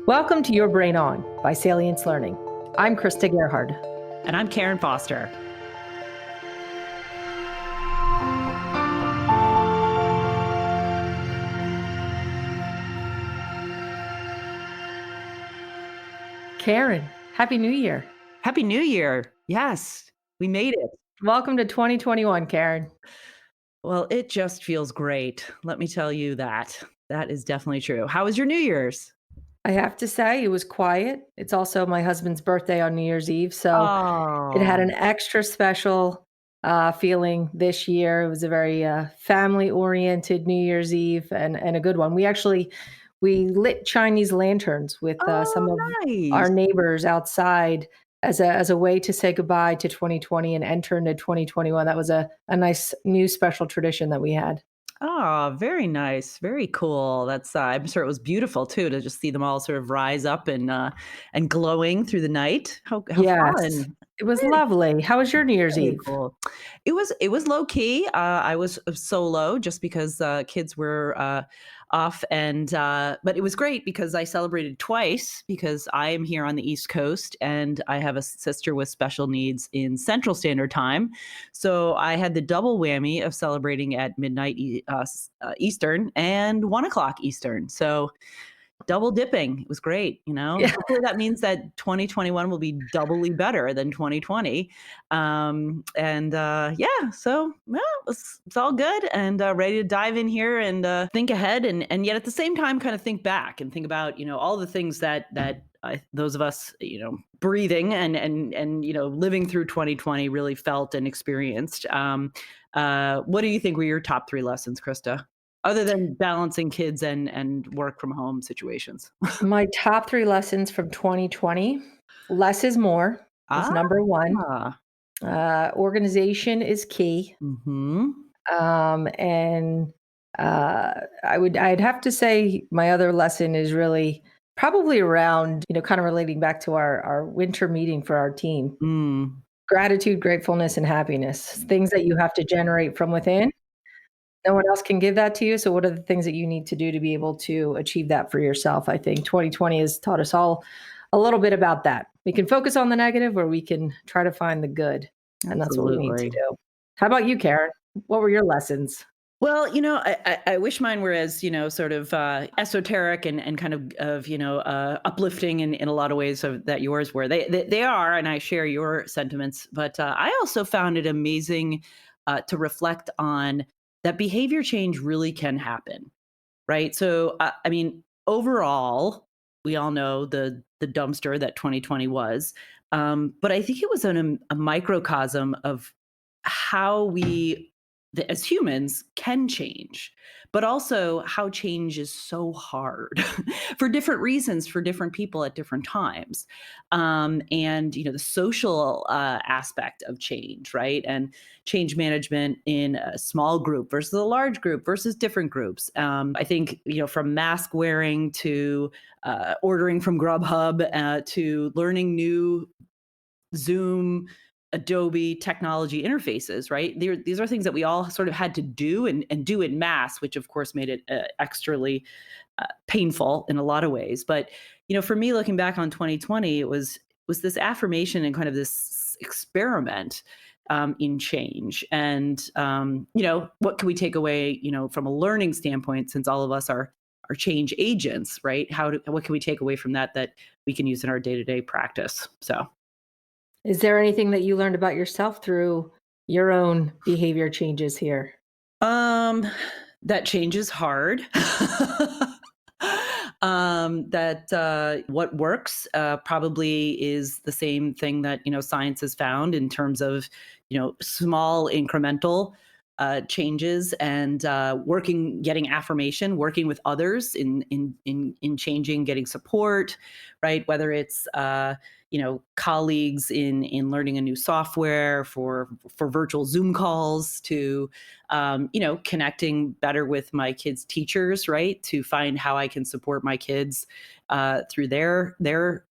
Welcome to Your Brain On by Salience Learning. I'm Krista Gerhard. And I'm Karen Foster. Karen, Happy New Year. Happy New Year. Yes, we made it. Welcome to 2021, Karen. Well, it just feels great. Let me tell you that. That is definitely true. How was your New Year's? I have to say, it was quiet. It's also my husband's birthday on New Year's Eve, so it had an extra special feeling this year. It was a very family-oriented New Year's Eve and a good one. We lit Chinese lanterns with some of our nice. neighbors outside as a way to say goodbye to 2020 and enter into 2021. That was a nice new special tradition that we had. Oh, very nice. Very cool. That's I'm sure it was beautiful too to just see them all sort of rise up and glowing through the night. How Yes, fun. it was lovely. How was your New Year's Very Eve? cool. It was low key. I was solo just because kids were off, and but it was great because I celebrated twice because I am here on the East Coast and I have a sister with special needs in Central Standard Time, so I had the double whammy of celebrating at midnight Eastern and 1 o'clock Eastern. So double dipping. It was great, you know? Yeah. Hopefully that means that 2021 will be doubly better than 2020. Yeah, so well, it's all good and ready to dive in here and think ahead and yet at the same time kind of think back and think about, all the things that those of us, breathing and living through 2020 really felt and experienced. What do you think were your top 3 lessons, Krista? Other than balancing kids and work from home situations. My top 3 lessons from 2020, less is more is number 1. Ah. Organization is key. Mhm. And I'd have to say my other lesson is really probably around, kind of relating back to our winter meeting for our team. Mm. Gratitude, gratefulness, and happiness, things that you have to generate from within. No one else can give that to you. So what are the things that you need to do to be able to achieve that for yourself? I think 2020 has taught us all a little bit about that. We can focus on the negative or we can try to find the good. And that's what we need to Absolutely. do. How about you, Karen? What were your lessons? Well, I wish mine were as, sort of esoteric and kind of uplifting in a lot of ways of that yours were. They are, and I share your sentiments. But I also found it amazing to reflect on that behavior change really can happen, right? So, I mean, overall, we all know the dumpster that 2020 was, but I think it was a microcosm of how as humans can change, but also how change is so hard for different reasons for different people at different times. And the social aspect of change, right? And change management in a small group versus a large group versus different groups. I think, from mask wearing to ordering from Grubhub to learning new Zoom, Adobe technology interfaces, right? These are things that we all sort of had to do and do in mass, which of course made it extrally painful in a lot of ways. But for me, looking back on 2020, it was this affirmation and kind of this experiment in change. And what can we take away, from a learning standpoint, since all of us are change agents, right? What can we take away from that we can use in our day-to-day practice? So. Is there anything that you learned about yourself through your own behavior changes here? Um, that change is hard. That what works probably is the same thing that science has found in terms of small incremental changes and getting affirmation, working with others in changing, getting support, right? Whether it's colleagues in learning a new software for virtual Zoom calls to connecting better with my kids' teachers, right? To find how I can support my kids through their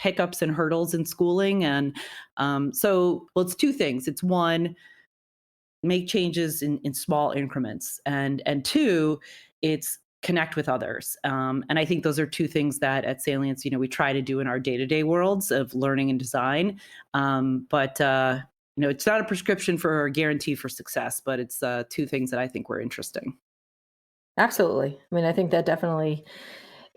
hiccups and hurdles in schooling. And well, it's 2 things. It's one, make changes in small increments. And 2, it's connect with others. And I think those are two things that at Salience, we try to do in our day-to-day worlds of learning and design. But it's not a prescription for a guarantee for success, but it's two things that I think were interesting. Absolutely. I mean, I think that definitely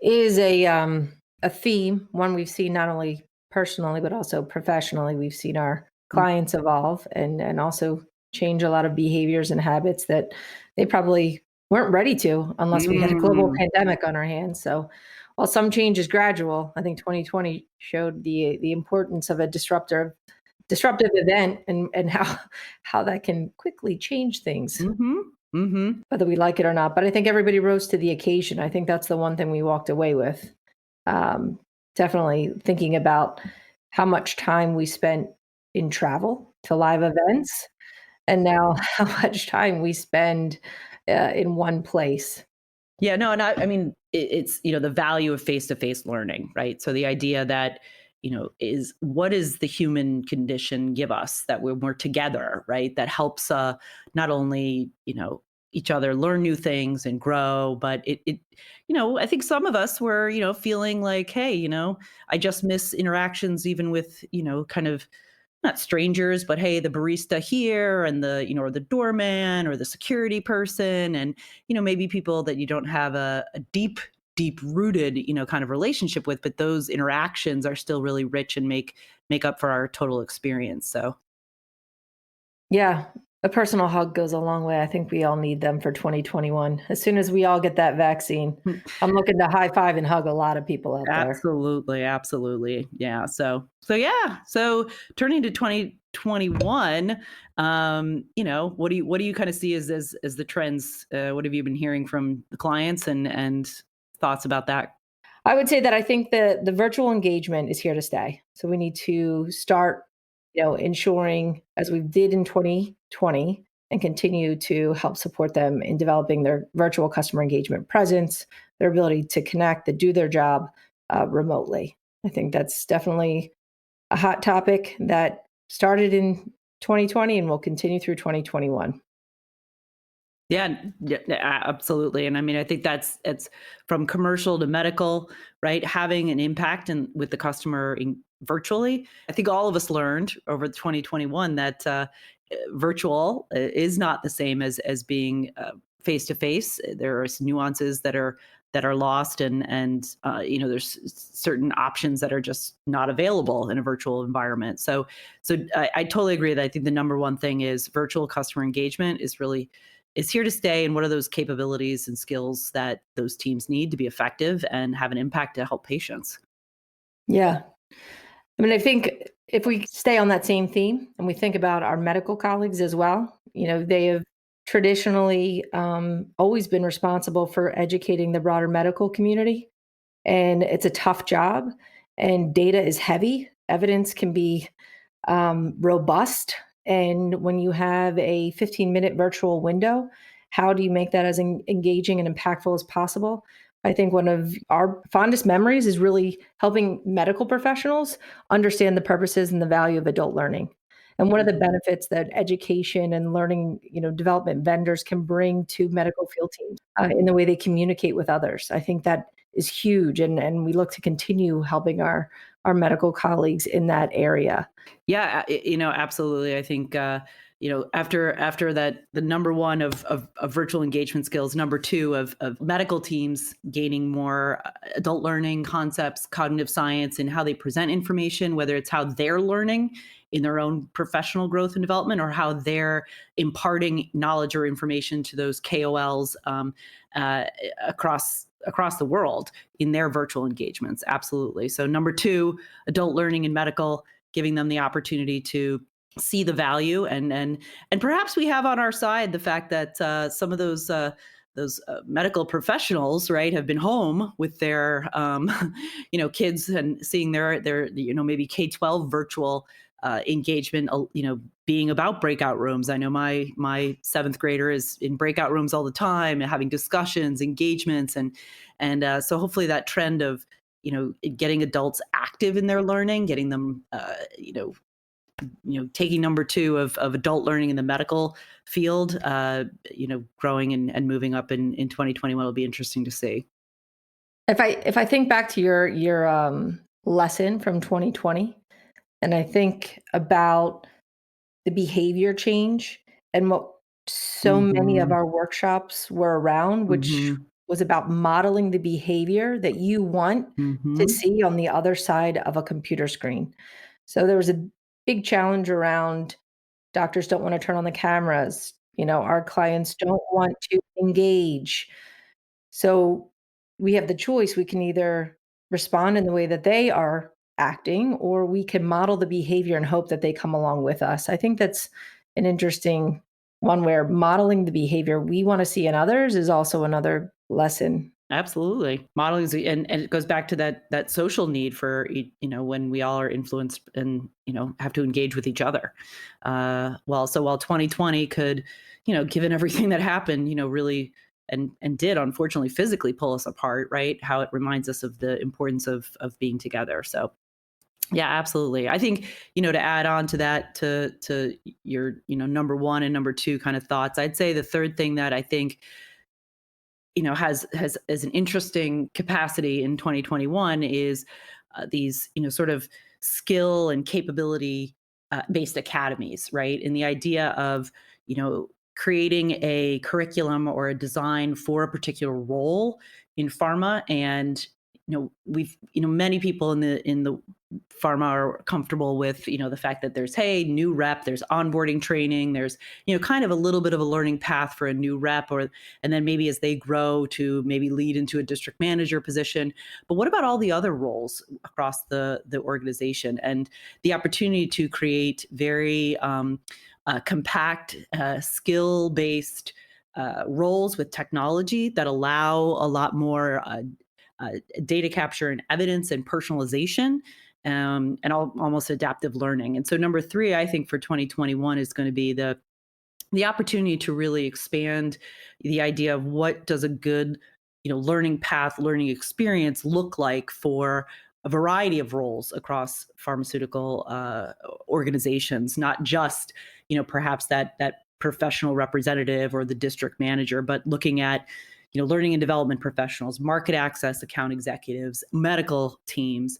is a theme, one we've seen not only personally but also professionally. We've seen our Mm. clients evolve and also change a lot of behaviors and habits that they probably weren't ready to unless we had a global Mm. pandemic on our hands. So while some change is gradual, I think 2020 showed the importance of a disruptive event and how that can quickly change things, Mhm. Mhm. whether we like it or not. But I think everybody rose to the occasion. I think that's the one thing we walked away with. Um, Definitely thinking about how much time we spent in travel to live events, and now how much time we spend in one place. Yeah, no, and I mean, it's the value of face-to-face learning, right? So the idea that is what is the human condition give us that when we're together, right? That helps not only each other learn new things and grow, but I think some of us were feeling like, hey, I just miss interactions even with kind of not strangers, but hey, the barista here and or the doorman or the security person, and maybe people that you don't have a deep rooted kind of relationship with, but those interactions are still really rich and make up for our total experience. So Yeah, a personal hug goes a long way. I think we all need them for 2021. As soon as we all get that vaccine, I'm looking to high five and hug a lot of people out there. absolutely, absolutely. Yeah. So yeah. So turning to 2021, what do you kind of see as the trends? What have you been hearing from the clients and thoughts about that? I would say that I think the virtual engagement is here to stay. So we need to start, ensuring as we did in 2020 and continue to help support them in developing their virtual customer engagement presence, their ability to connect, to do their job remotely. I think that's definitely a hot topic that started in 2020 and will continue through 2021. Yeah, yeah, absolutely. And I mean, I think it's from commercial to medical, right? Having an impact and with the customer virtually. I think all of us learned over 2021 that virtual is not the same as being face to face. There are some nuances that are lost, and there's certain options that are just not available in a virtual environment. So I totally agree that I think the number one thing is virtual customer engagement is here to stay, and what are those capabilities and skills that those teams need to be effective and have an impact to help patients. Yeah. I mean, I think if we stay on that same theme and we think about our medical colleagues as well, they have traditionally always been responsible for educating the broader medical community. And it's a tough job, and data is heavy. Evidence can be robust. And when you have a 15-minute virtual window, how do you make that as engaging and impactful as possible? I think one of our fondest memories is really helping medical professionals understand the purposes and the value of adult learning. And one of the benefits that education and learning, development vendors can bring to medical field teams in the way they communicate with others. I think that is huge, and we look to continue helping our medical colleagues in that area. Yeah, absolutely. I think after that, the number one of virtual engagement skills, number two of medical teams gaining more adult learning concepts, cognitive science, and how they present information, whether it's how they're learning in their own professional growth and development, or how they're imparting knowledge or information to those KOLs uh, across the world in their virtual engagements. Absolutely. So number two, adult learning in medical, giving them the opportunity to see the value, and perhaps we have on our side the fact that some of those medical professionals, right, have been home with their kids and seeing their maybe K-12 virtual engagement, being about breakout rooms. I know my seventh grader is in breakout rooms all the time and having discussions, engagements, and so hopefully that trend of getting adults active in their learning, getting them taking number two of adult learning in the medical field, growing and moving up in 2021 will be interesting to see. If I think back to your lesson from 2020, and I think about the behavior change and what so many of Mhm. our workshops were around, which Mhm. was about modeling the behavior that you want to Mhm. see on the other side of a computer screen. So there was a big challenge around doctors don't want to turn on the cameras. Our clients don't want to engage. So we have the choice. We can either respond in the way that they are acting, or we can model the behavior and hope that they come along with us. I think that's an interesting one where modeling the behavior we want to see in others is also another lesson. Absolutely. Modeling is, and it goes back to that social need for, when we all are influenced and, have to engage with each other. While 2020 could, given everything that happened, really and did unfortunately physically pull us apart, right? How it reminds us of the importance of being together. So yeah, absolutely. I think, to add on to that, to your, number one and number two kind of thoughts, I'd say the third thing that I think has as an interesting capacity in 2021 is these sort of skill and capability based academies, right? And the idea of creating a curriculum or a design for a particular role in pharma. And we've many people in the pharma are comfortable with the fact that there's, hey, new rep, there's onboarding training, there's kind of a little bit of a learning path for a new rep, and then maybe as they grow to maybe lead into a district manager position. But what about all the other roles across the organization, and the opportunity to create very compact, skill based roles with technology that allow a lot more data capture and evidence and personalization, and almost adaptive learning. And so number three, I think for 2021 is going to be the opportunity to really expand the idea of what does a good learning path, learning experience look like for a variety of roles across pharmaceutical organizations, not just perhaps that professional representative or the district manager, but looking at learning and development professionals, market access account executives, medical teams,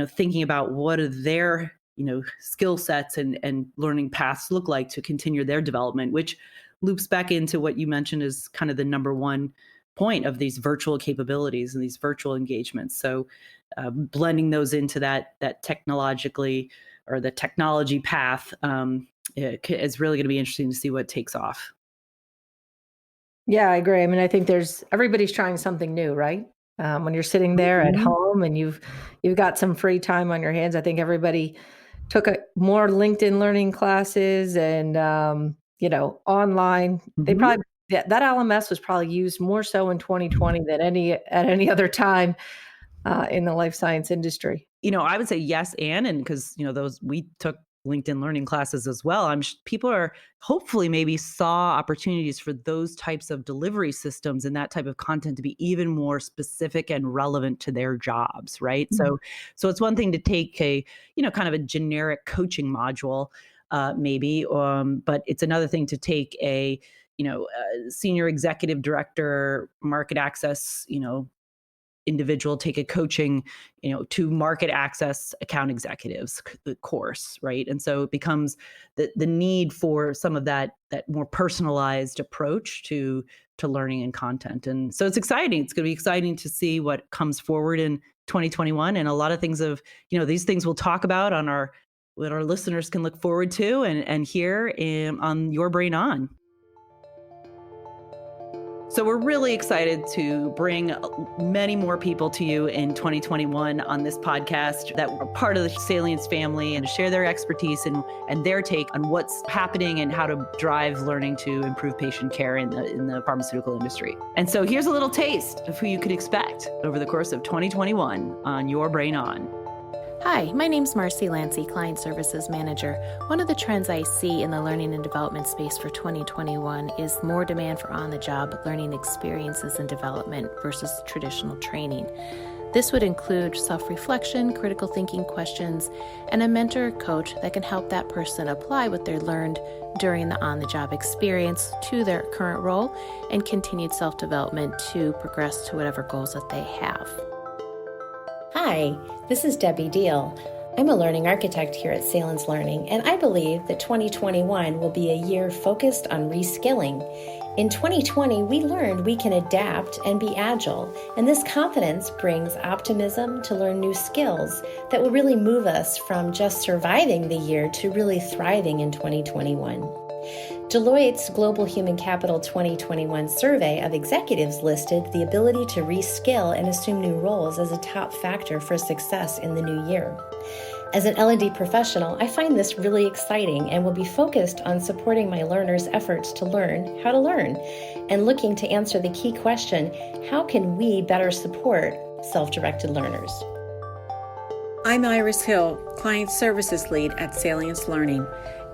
thinking about what are their skill sets and learning paths look like to continue their development, which loops back into what you mentioned is kind of the number one point of these virtual capabilities and these virtual engagements. So blending those into that technologically, or the technology path, is really going to be interesting to see what takes off. Yeah, I agree. I mean, I think everybody's trying something new, right? When you're sitting there at Mhm. home and you've got some free time on your hands, I think everybody took more LinkedIn learning classes and online. They Mhm. probably that LMS was probably used more so in 2020 than at any other time in the life science industry. I would say yes, and because those we took LinkedIn learning classes as well. People are hopefully maybe saw opportunities for those types of delivery systems and that type of content to be even more specific and relevant to their jobs, right? Mhm. So it's one thing to take a kind of a generic coaching module, maybe, but it's another thing to take a senior executive director market access individual take a coaching to market access account executives course, right? And so it becomes the need for some of that more personalized approach to learning and content. And so it's exciting. It's going to be exciting to see what comes forward in 2021, and a lot of things of these things we'll talk about on our what our listeners can look forward to and hear on Your Brain On. So we're really excited to bring many more people to you in 2021 on this podcast that are part of the Salience family and share their expertise and their take on what's happening and how to drive learning to improve patient care in the pharmaceutical industry. And so here's a little taste of who you could expect over the course of 2021 on Your Brain On. Hi, my name's Marcy Lancy, Client Services Manager. One of the trends I see in the learning and development space for 2021 is more demand for on-the-job learning experiences and development versus traditional training. This would include self-reflection, critical thinking questions, and a mentor or coach that can help that person apply what they learned during the on-the-job experience to their current role and continued self-development to progress to whatever goals that they have. Hi, this is Debbie Deal. I'm a learning architect here at Salins Learning, and I believe that 2021 will be a year focused on reskilling. In 2020, we learned we can adapt and be agile, and this confidence brings optimism to learn new skills that will really move us from just surviving the year to really thriving in 2021. Deloitte's Global Human Capital 2021 survey of executives listed the ability to reskill and assume new roles as a top factor for success in the new year. As an L&D professional, I find this really exciting and will be focused on supporting my learners' efforts to learn how to learn and looking to answer the key question, how can we better support self-directed learners? I'm Iris Hill, Client Services Lead at Salience Learning.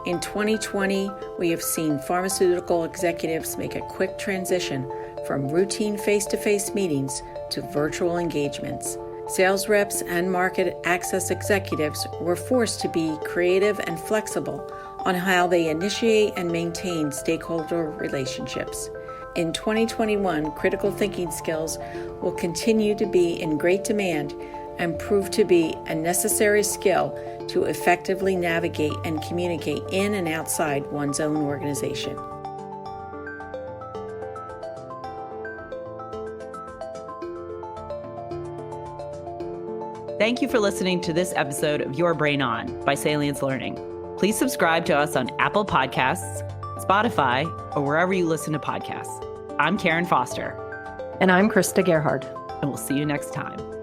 In 2020, we have seen pharmaceutical executives make a quick transition from routine face-to-face meetings to virtual engagements. Sales reps and market access executives were forced to be creative and flexible on how they initiate and maintain stakeholder relationships. In 2021, critical thinking skills will continue to be in great demand and prove to be a necessary skill to effectively navigate and communicate in and outside one's own organization. Thank you for listening to this episode of Your Brain On by Salience Learning. Please subscribe to us on Apple Podcasts, Spotify, or wherever you listen to podcasts. I'm Karen Foster. And I'm Krista Gerhard. And we'll see you next time.